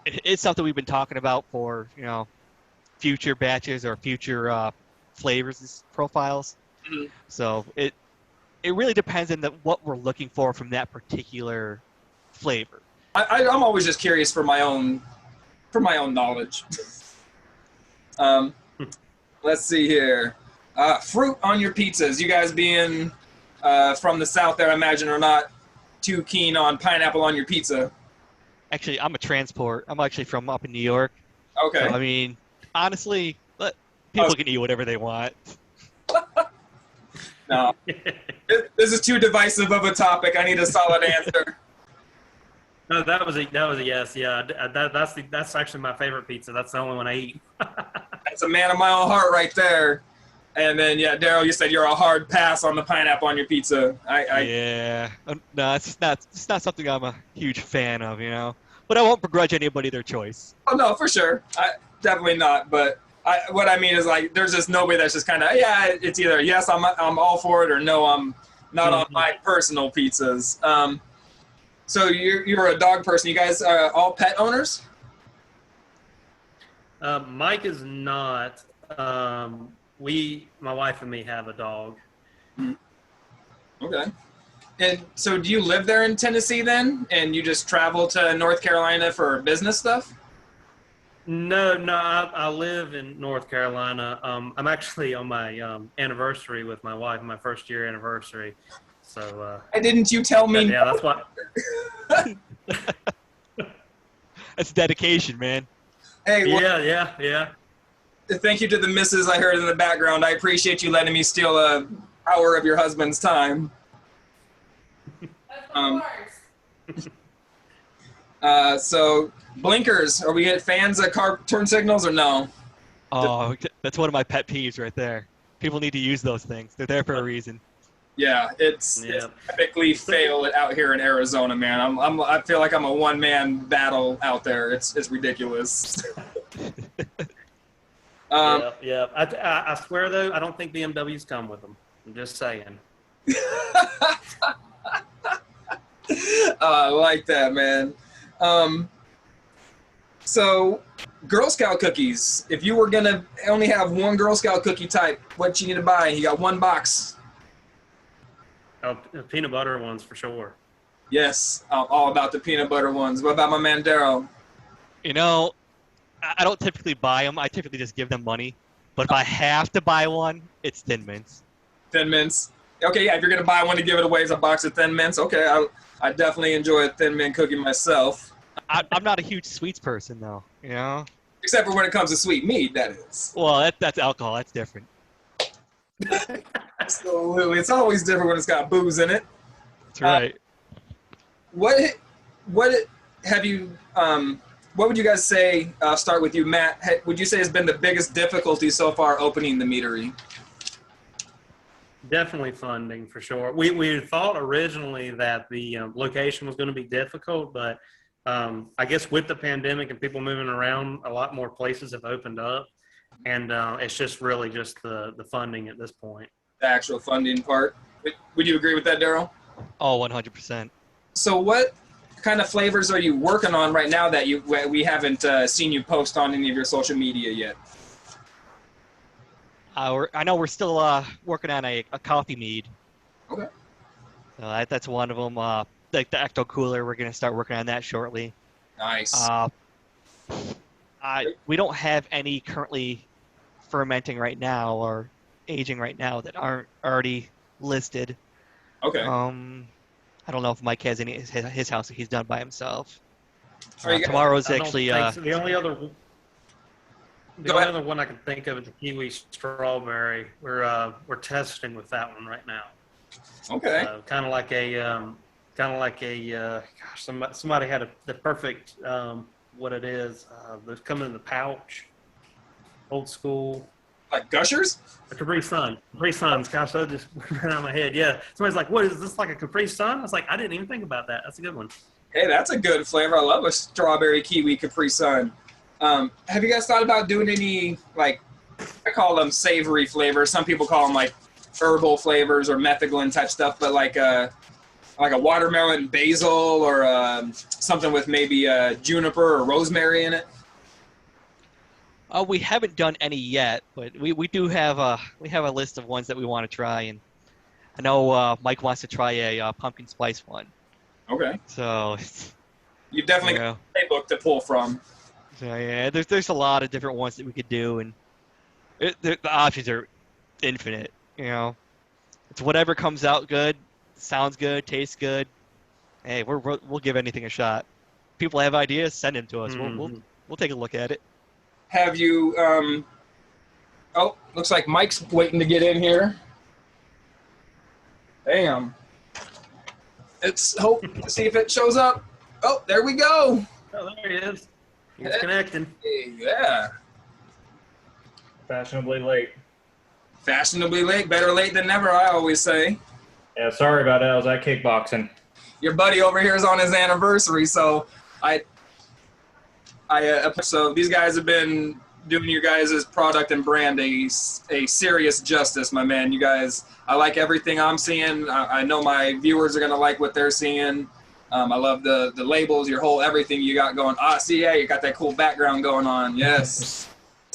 It's something we've been talking about for future batches or future flavors profiles. Mhm. So it really depends on what we're looking for from that particular flavor. I'm always just curious for my own knowledge. Let's see here. Fruit on your pizzas. You guys being from the South there, I imagine, are not too keen on pineapple on your pizza. Actually, I'm actually from up in New York. Okay. So, I mean, honestly, people can eat whatever they want. No. This is too divisive of a topic. I need a solid answer. No, that was a yes. Yeah, that's actually my favorite pizza. That's the only one I eat. That's a man of my own heart right there. And then, yeah, Daryl, you said you're a hard pass on the pineapple on your pizza. Yeah. No, it's not something I'm a huge fan of, But I won't begrudge anybody their choice. Oh, no, for sure. Definitely not. But what I mean is, like, there's just nobody that's just kind of, yeah, it's either yes, I'm all for it, or no, I'm not on my personal pizzas. So you're a dog person. You guys are all pet owners? Mike is not. My wife and me have a dog. Okay. And so do you live there in Tennessee then? And you just travel to North Carolina for business stuff? No, I live in North Carolina. I'm actually on my anniversary with my wife, my first year anniversary. So. Why didn't you tell me? Yeah, that's what. That's dedication, man. Hey, well, yeah. Thank you to the missus I heard in the background. I appreciate you letting me steal an hour of your husband's time. Of course. So, blinkers. Are we fans of car turn signals or no? Oh, that's one of my pet peeves right there. People need to use those things. They're there for a reason. Yeah, it's epically fail out here in Arizona, man. I feel like I'm a one-man battle out there. It's ridiculous. Yeah. I swear though, I don't think BMWs come with them. I'm just saying. I like that, man. So, Girl Scout cookies. If you were gonna only have one Girl Scout cookie type, what you need to buy? You got one box. Oh, peanut butter ones for sure. Yes, all about the peanut butter ones. What about my man Daryl? I don't typically buy them. I typically just give them money. But if I have to buy one, it's Thin Mints. Thin Mints. Okay, yeah, if you're going to buy one to give it away as a box of Thin Mints, okay, I definitely enjoy a Thin Mint cookie myself. I'm not a huge sweets person, though, Except for when it comes to sweet mead, that is. Well, that's alcohol. That's different. Absolutely. It's always different when it's got booze in it. That's right. What have you, what would you guys say, start with you, Matt, would you say has been the biggest difficulty so far opening the meadery? Definitely funding for sure. We thought originally that the location was going to be difficult, but I guess with the pandemic and people moving around, a lot more places have opened up, and it's just really just the funding at this point. The actual funding part. Would you agree with that, Daryl? Oh, 100%. So what kind of flavors are you working on right now that we haven't seen you post on any of your social media yet? I know we're still working on a coffee mead. Okay. That's one of them. Like the Ecto Cooler, we're going to start working on that shortly. Nice. We don't have any currently fermenting right now or aging right now that aren't already listed. Okay. I don't know if Mike has any at his house that he's done by himself. Guys, Tomorrow's actually. The only other one I can think of is the Kiwi Strawberry. We're testing with that one right now. Okay. Kind of like a gosh, somebody had the perfect what it is. Those come in the pouch, old school. Like Gushers? A Capri Sun. Capri Suns. Gosh, that just ran out of my head. Yeah. Somebody's like, what is this, like a Capri Sun? I was like, I didn't even think about that. That's a good one. Hey, that's a good flavor. I love a strawberry kiwi Capri Sun. Have you guys thought about doing any, like, I call them savory flavors. Some people call them, like, herbal flavors or metheglin type stuff. But, like, like a watermelon basil or something with maybe juniper or rosemary in it? We haven't done any yet, but we do have a list of ones that we want to try, and I know Mike wants to try a pumpkin spice one. Okay. So You've definitely got a playbook to pull from. So yeah, there's a lot of different ones that we could do, and the options are infinite. It's whatever comes out good, sounds good, tastes good. Hey, we'll give anything a shot. People have ideas, send them to us. Mm-hmm. We'll take a look at it. Have you? Oh, looks like Mike's waiting to get in here. Damn. Let's hope to see if it shows up. Oh, there we go. Oh, there he is. He's connecting. Yeah. Fashionably late. Fashionably late. Better late than never, I always say. Yeah, sorry about that. I was at kickboxing. Your buddy over here is on his anniversary, so so these guys have been doing your guys' product and brand a serious justice, my man. You guys, I like everything I'm seeing. I know my viewers are going to like what they're seeing. I love the labels, your whole everything you got going. Yeah, you got that cool background going on. Yes.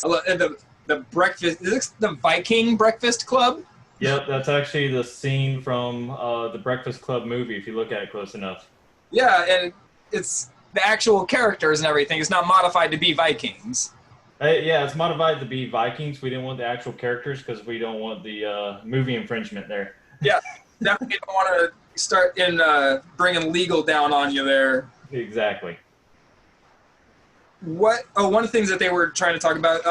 I love the breakfast. Is this the Viking Breakfast Club? Yep, that's actually the scene from the Breakfast Club movie, if you look at it close enough. Yeah, and it's the actual characters and everything. It's not modified to be Vikings. Yeah, it's modified to be Vikings. We didn't want the actual characters because we don't want the movie infringement there. Yeah, definitely don't want to start bringing legal down on you there. Exactly. One of the things that they were trying to talk about,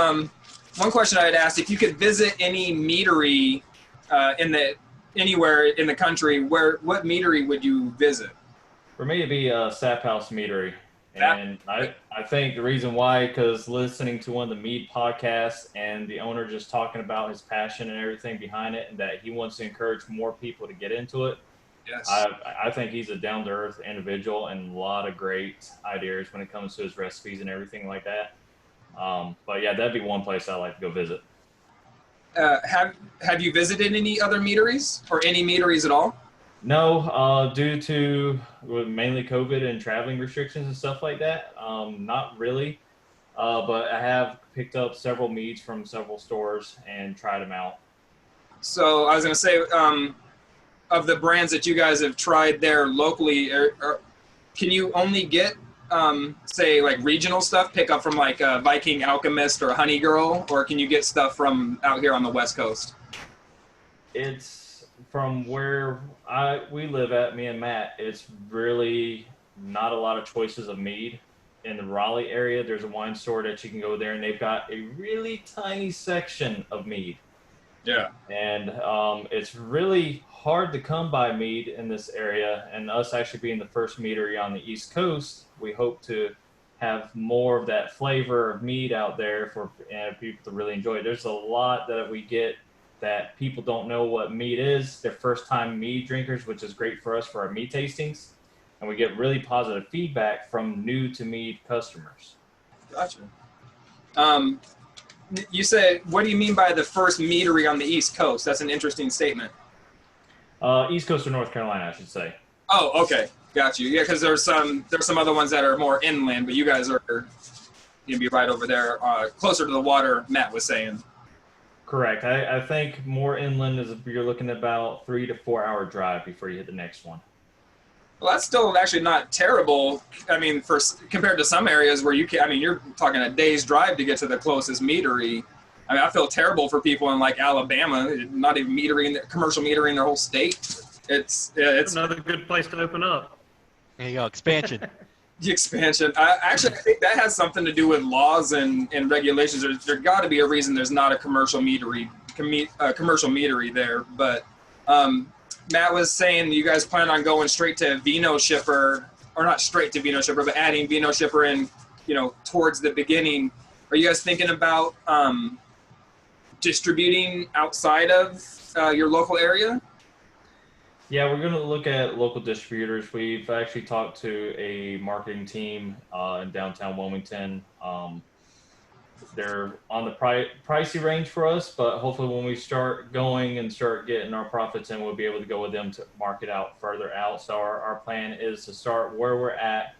one question I had asked, if you could visit any meadery anywhere in the country, what meadery would you visit? For me, it'd be Sap House Meadery. And I think the reason why, because listening to one of the Mead podcasts and the owner just talking about his passion and everything behind it, and that he wants to encourage more people to get into it. Yes. I think he's a down-to-earth individual and a lot of great ideas when it comes to his recipes and everything like that. But yeah, that'd be one place I'd like to go visit. Have you visited any other meaderies or any meaderies at all? No, due to mainly COVID and traveling restrictions and stuff like that, not really. But I have picked up several meads from several stores and tried them out. So I was going to say, of the brands that you guys have tried there locally, can you only get, say, like regional stuff, pick up from like Viking Alchemist or Honey Girl, or can you get stuff from out here on the West Coast? It's from where we live at, me and Matt, it's really not a lot of choices of mead. In the Raleigh area, there's a wine store that you can go there, and they've got a really tiny section of mead. Yeah. And it's really hard to come by mead in this area. And us actually being the first meadery on the East Coast, we hope to have more of that flavor of mead out there for people to really enjoy. There's a lot that we get that people don't know what mead is. They're first-time mead drinkers, which is great for us for our mead tastings. And we get really positive feedback from new-to-mead customers. Gotcha. You said, what do you mean by the first meadery on the East Coast? That's an interesting statement. East Coast of North Carolina, I should say. Oh, okay. Got you. Yeah, because there's some other ones that are more inland, but you guys are going to be right over there, closer to the water, Matt was saying. Correct. I think more inland is you're looking at about 3 to 4 hour drive before you hit the next one. Well, that's still actually not terrible. I mean, compared to some areas where you're talking a day's drive to get to the closest meadery. I mean, I feel terrible for people in like Alabama, not even commercial meadery in their whole state. It's another good place to open up. There you go, expansion. The expansion. I think that has something to do with laws and regulations. There got to be a reason there's not a commercial meadery there. But Matt was saying you guys plan on going straight to Vino Shipper, or not straight to Vino Shipper, but adding Vino Shipper in, towards the beginning. Are you guys thinking about distributing outside of your local area? Yeah, we're going to look at local distributors. We've actually talked to a marketing team in downtown Wilmington. they're on the pricey range for us, but hopefully when we start going and start getting our profits in, we'll be able to go with them to market out further out. So our plan is to start where we're at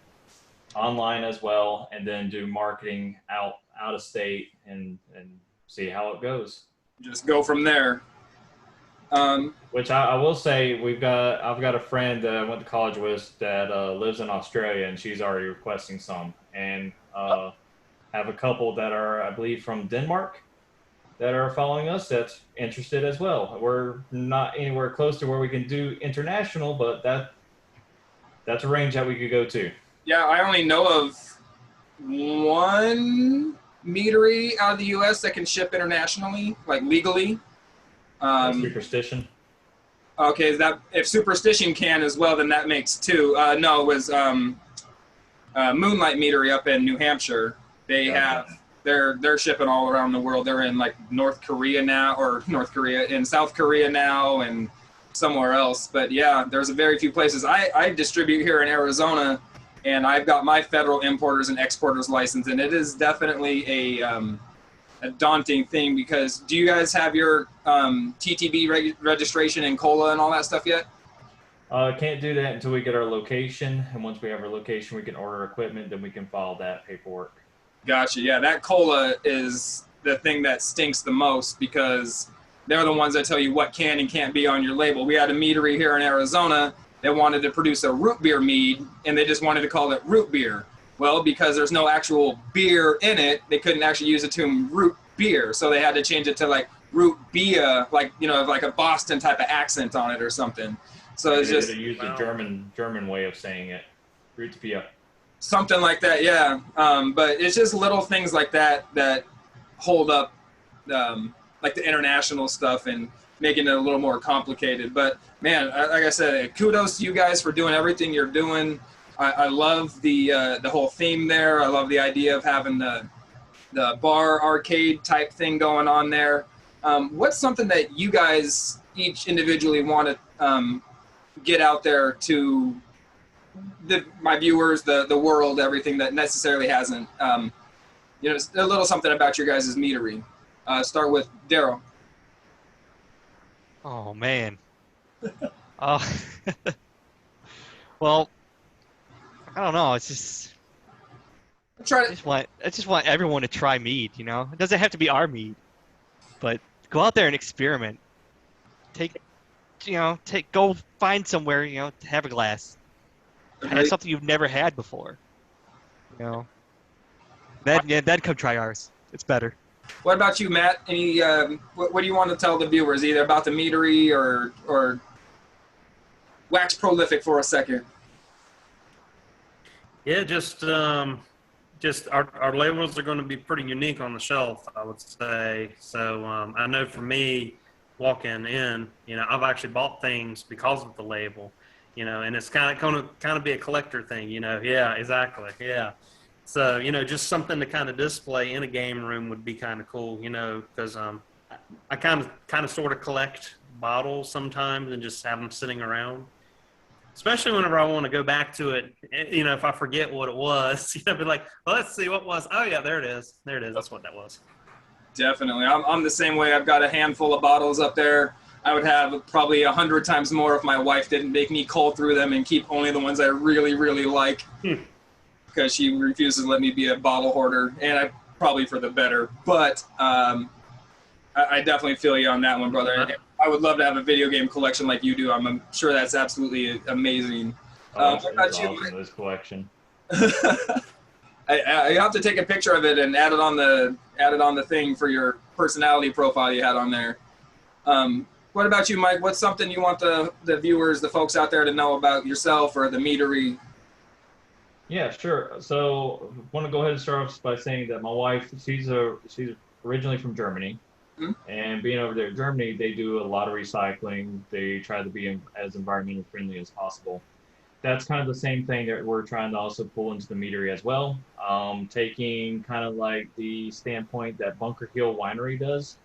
online as well, and then do marketing out of state and see how it goes. Just go from there. Which I will say, I've got a friend that I went to college with that lives in Australia, and she's already requesting some, and have a couple that are, I believe, from Denmark that are following us that's interested as well. We're not anywhere close to where we can do international, but that's a range that we could go to. Yeah, I only know of one meadery out of the U.S. that can ship internationally, like legally. Superstition. Okay, if Superstition can as well, then that makes two. No, it was Moonlight Meadery up in New Hampshire. They're shipping all around the world. They're in like South Korea now, and somewhere else. But yeah, there's a very few places. I distribute here in Arizona, and I've got my federal importers and exporters license, and it is definitely a daunting thing, because do you guys have your TTB registration and COLA and all that stuff yet? Can't do that until we get our location, and once we have our location, we can order equipment, then we can file that paperwork. Gotcha. Yeah, that COLA is the thing that stinks the most, because they're the ones that tell you what can and can't be on your label. We had a meadery here in Arizona that wanted to produce a root beer mead, and they just wanted to call it root beer. Well, because there's no actual beer in it, they couldn't actually use the term root beer, so they had to change it to like root beer, like, you know, like a Boston type of accent on it or something. So it's just use the German way of saying it, root beer. Something like that, yeah. But it's just little things like that hold up, like the international stuff and making it a little more complicated. But man, like I said, kudos to you guys for doing everything you're doing. I love the whole theme there. I love the idea of having the bar arcade type thing going on there. What's something that you guys each individually want to get out there to my viewers, the world, everything that necessarily hasn't, a little something about your guys' meadery. Start with Daryl. Oh man. Well, I don't know. It's just I just want everyone to try mead. You know, it doesn't have to be our mead, but go out there and experiment. Go find somewhere. To have a glass. Have something you've never had before. Then come try ours. It's better. What about you, Matt? Any what do you want to tell the viewers, either about the meadery or wax prolific for a second? Yeah, just our labels are going to be pretty unique on the shelf, I would say. So I know for me, walking in, I've actually bought things because of the label, and it's kind of be a collector thing, Yeah, exactly. Yeah. So, just something to kind of display in a game room would be kind of cool, because I kind of sort of collect bottles sometimes and just have them sitting around. Especially whenever I want to go back to it, if I forget what it was, be like, well, let's see what was. Oh, yeah, there it is. There it is. That's what that was. Definitely. I'm the same way. I've got a handful of bottles up there. I would have probably 100 times more if my wife didn't make me cull through them and keep only the ones I really, really like. Because she refuses to let me be a bottle hoarder, and probably for the better. But I definitely feel you on that one, brother. I would love to have a video game collection like you do. I'm sure that's absolutely amazing. What about you? Awesome, this collection. I have to take a picture of it and add it on the thing for your personality profile you had on there. What about you, Mike? What's something you want the viewers, the folks out there to know about yourself or the meadery? Yeah, sure. So I want to go ahead and start off by saying that my wife, she's originally from Germany. Mm-hmm. And being over there in Germany, they do a lot of recycling. They try to be as environmentally friendly as possible. That's kind of the same thing that we're trying to also pull into the meadery as well. Taking kind of like the standpoint that Bunker Hill Winery does.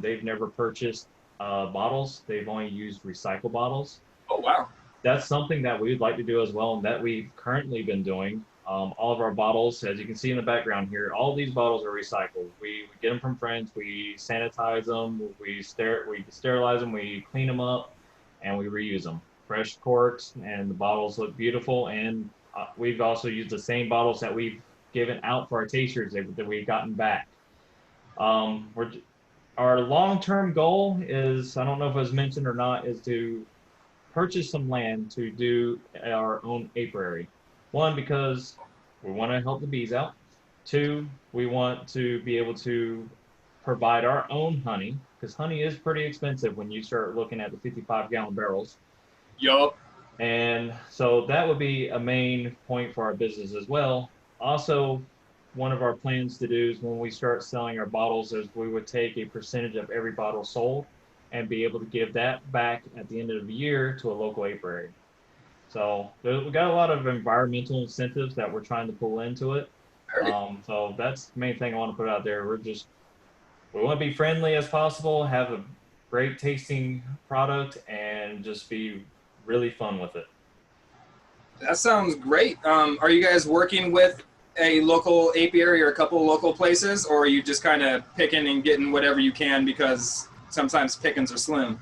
They've never purchased bottles. They've only used recycled bottles. Oh, wow. That's something that we'd like to do as well, and that we've currently been doing. All of our bottles, as you can see in the background here, all these bottles are recycled. We get them from friends, we sanitize them, we sterilize them, we clean them up, and we reuse them. Fresh corks, and the bottles look beautiful. And we've also used the same bottles that we've given out for our tasters that we've gotten back. Our long-term goal is, I don't know if it was mentioned or not, is to purchase some land to do our own apiary. One, because we want to help the bees out. Two, we want to be able to provide our own honey, because honey is pretty expensive when you start looking at the 55-gallon barrels. Yup. And so that would be a main point for our business as well. Also, one of our plans to do is when we start selling our bottles is we would take a percentage of every bottle sold and be able to give that back at the end of the year to a local apiary. So we got a lot of environmental incentives that we're trying to pull into it. So that's the main thing I want to put out there. We want to be friendly as possible, have a great tasting product, and just be really fun with it. That sounds great. Are you guys working with a local apiary or a couple of local places, or are you just kind of picking and getting whatever you can because sometimes pickings are slim?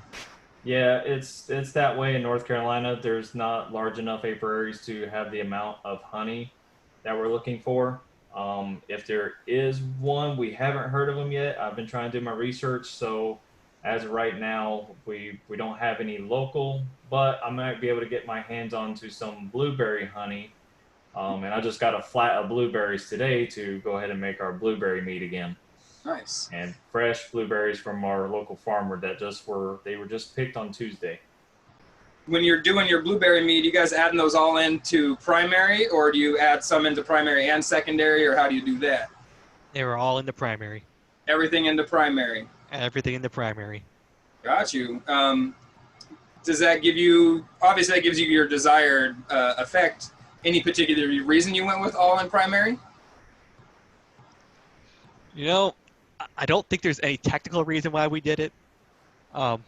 Yeah, it's that way in North Carolina. There's not large enough apiaries to have the amount of honey that we're looking for. If there is one, we haven't heard of them yet. I've been trying to do my research, so as of right now, we don't have any local, but I might be able to get my hands onto some blueberry honey. And I just got a flat of blueberries today to go ahead and make our blueberry mead again. Nice. And fresh blueberries from our local farmer that they were just picked on Tuesday. When you're doing your blueberry mead, you guys adding those all into primary, or do you add some into primary and secondary, or how do you do that? They were all in the primary. Everything into primary. Everything in the primary. Got you. Does that give you, obviously that gives you your desired effect. Any particular reason you went with all in primary? You know, I don't think there's any technical reason why we did it. I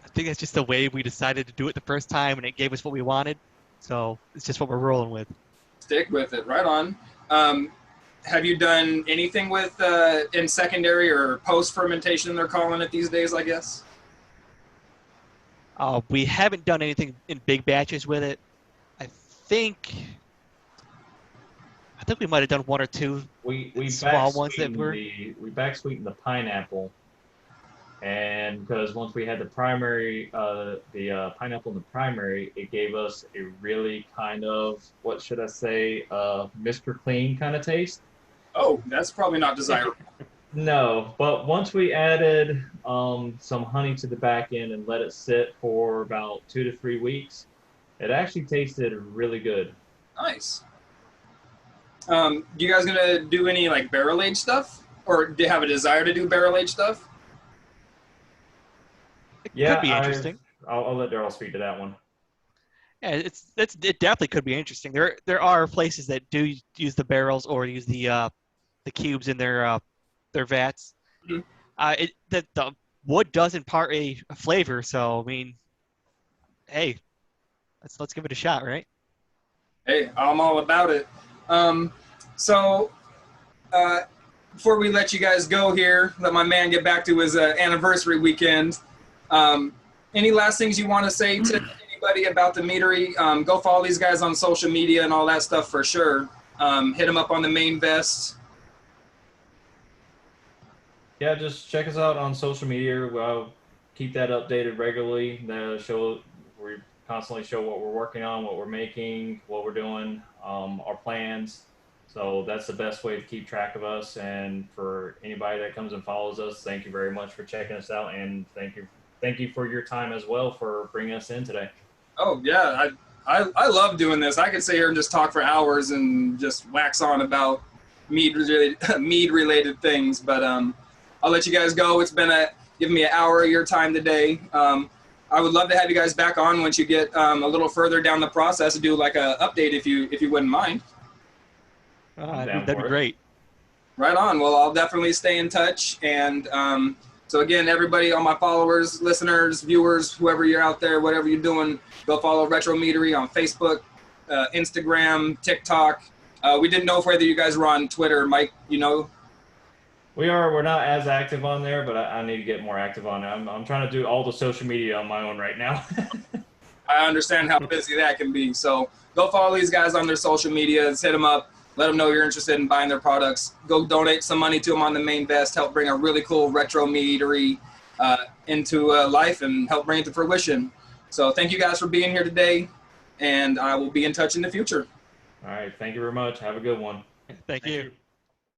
think it's just the way we decided to do it the first time, and it gave us what we wanted. So it's just what we're rolling with. Stick with it. Right on. Have you done anything with in secondary or post fermentation? They're calling it these days, I guess. We haven't done anything in big batches with it. I think we might have done one or two We small ones that were. we back sweetened the pineapple, and because once we had the primary, the pineapple in the primary, it gave us a really kind of, what should I say, Mr. Clean kind of taste. Oh, that's probably not desirable. No, but once we added some honey to the back end and let it sit for about 2 to 3 weeks, it actually tasted really good. Nice. You guys gonna do any like barrel aged stuff, or do you have a desire to do barrel aged stuff? It could be interesting. I'll let Daryl speak to that one. Yeah, it definitely could be interesting. There are places that do use the barrels or use the cubes in their vats. Mm-hmm. The wood does impart a flavor, so I mean, hey, let's give it a shot, right? Hey, I'm all about it. So before we let you guys go here, let my man get back to his anniversary weekend. Any last things you want to say to anybody about the meadery? Go follow these guys on social media and all that stuff for sure. Hit them up on the Mainvest. Yeah, just check us out on social media. We'll keep that updated regularly. We constantly show what we're working on, what we're making, what we're doing, our plans. So that's the best way to keep track of us. And for anybody that comes and follows us, thank you very much for checking us out, and thank you for your time as well for bringing us in today. Oh yeah, I love doing this. I could sit here and just talk for hours and just wax on about mead related things, but I'll let you guys go. It's been giving me an hour of your time today. I would love to have you guys back on once you get a little further down the process to do like a update if you wouldn't mind. That'd be great. Right on. Well, I'll definitely stay in touch. And so again, everybody, all my followers, listeners, viewers, whoever you're out there, whatever you're doing, go follow Retro Meadery on Facebook, Instagram, TikTok, We didn't know whether you guys were on Twitter, Mike. You know. We're not as active on there, but I need to get more active on it. I'm trying to do all the social media on my own right now. I understand how busy that can be. So go follow these guys on their social media. Hit them up. Let them know you're interested in buying their products. Go donate some money to them on the Mainvest. Help bring a really cool retro meadery into life and help bring it to fruition. So thank you guys for being here today, and I will be in touch in the future. All right. Thank you very much. Have a good one. Thank you.